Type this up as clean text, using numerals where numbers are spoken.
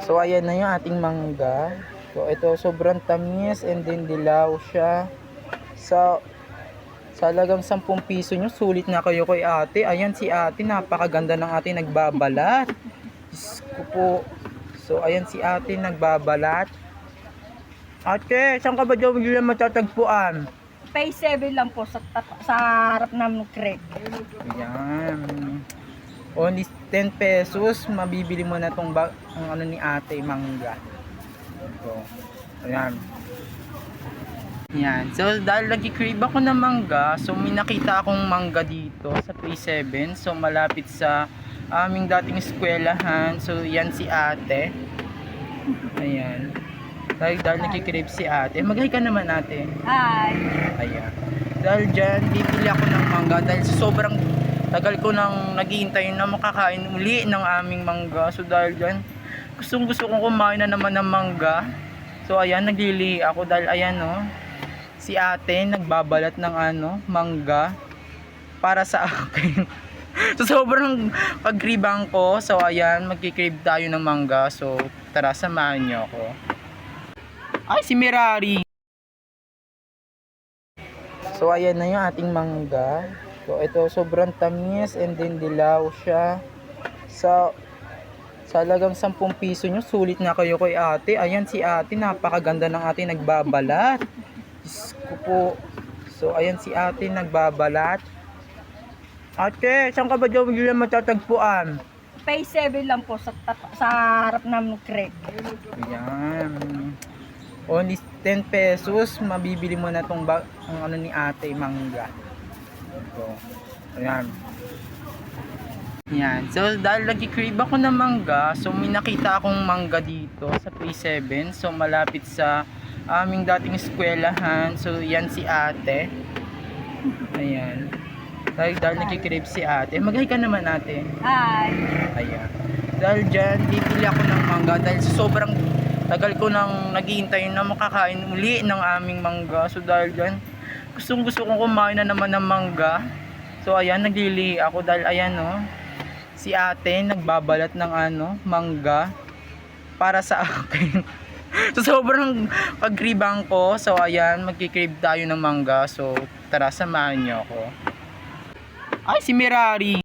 So ayan na yung ating mangga. So ito sobrang tamis and then dilaw siya. Sa halagang 10 piso nyo, sulit na kayo kay ate. Ayan si ate, napakaganda ng ate nagbabalat. Diyos ko po. So ayan si ate nagbabalat. Ate, saan ka ba daw yun matatagpuan? Phase 7 lang po sa harap ng creek. Ayan. Only 10 pesos, mabibili mo na tong ang ano ni ate, mangga. So, ayan. Yan. So, dahil nag-crave ako ng mangga, so may nakita akong mangga dito sa Phase 7. So, malapit sa aming dating eskwelahan. So, yan si ate. Ayan. Dahil nag-crave si ate. Mag-hi ka naman ate. Hi! Ayan. Dahil dyan, bibili ako ng mangga dahil sobrang tagal ko nang naghihintay na makakain uli ng aming mangga. So dahil dyan, gusto kong kumain na naman ng mangga. So ayan, naglili ako dahil ayan si ate nagbabalat ng mangga para sa akin. So sobrang pag-cribang ko. So ayan, magki-crib tayo ng mangga. So tara, samahan niyo ako. Ay, si Mirari! So ayan na yung ating mangga. So ito sobrang tamis and then dilaw siya. Sa halagang 10 piso nyo, sulit na kayo kay ate. Ayan si ate, napakaganda ng ate nagbabalat. Diyos ko po. So ayan si ate nagbabalat. Ate, saan ka ba daw yun matatagpuan? Phase 7 lang po sa harap ng creek. Ayan. Only 10 pesos, mabibili mo na tong ang ano ni ate, mangga. So, ayan. Yan. So, dahil nag-crave ako ng mangga, so may nakita akong mangga dito sa Phase 7. So, malapit sa aming dating eskwelahan. So, yan si ate. Ayan. Dahil nag-crave si ate. Mag-hi ka naman ate. Hi! Ayan. Dahil dyan, bibili ako ng mangga dahil sobrang tagal ko nang naghihintay na makakain uli ng aming mangga. So, dahil dyan, gusto kong kumain na naman ng mangga. So ayan, naglili ako dahil ayan si ate nagbabalat ng mangga para sa akin. So sobrang pag-cribang ko. So ayan, magki-crave tayo ng mangga. So tara, samahan niyo ako. Ay, si Mirari!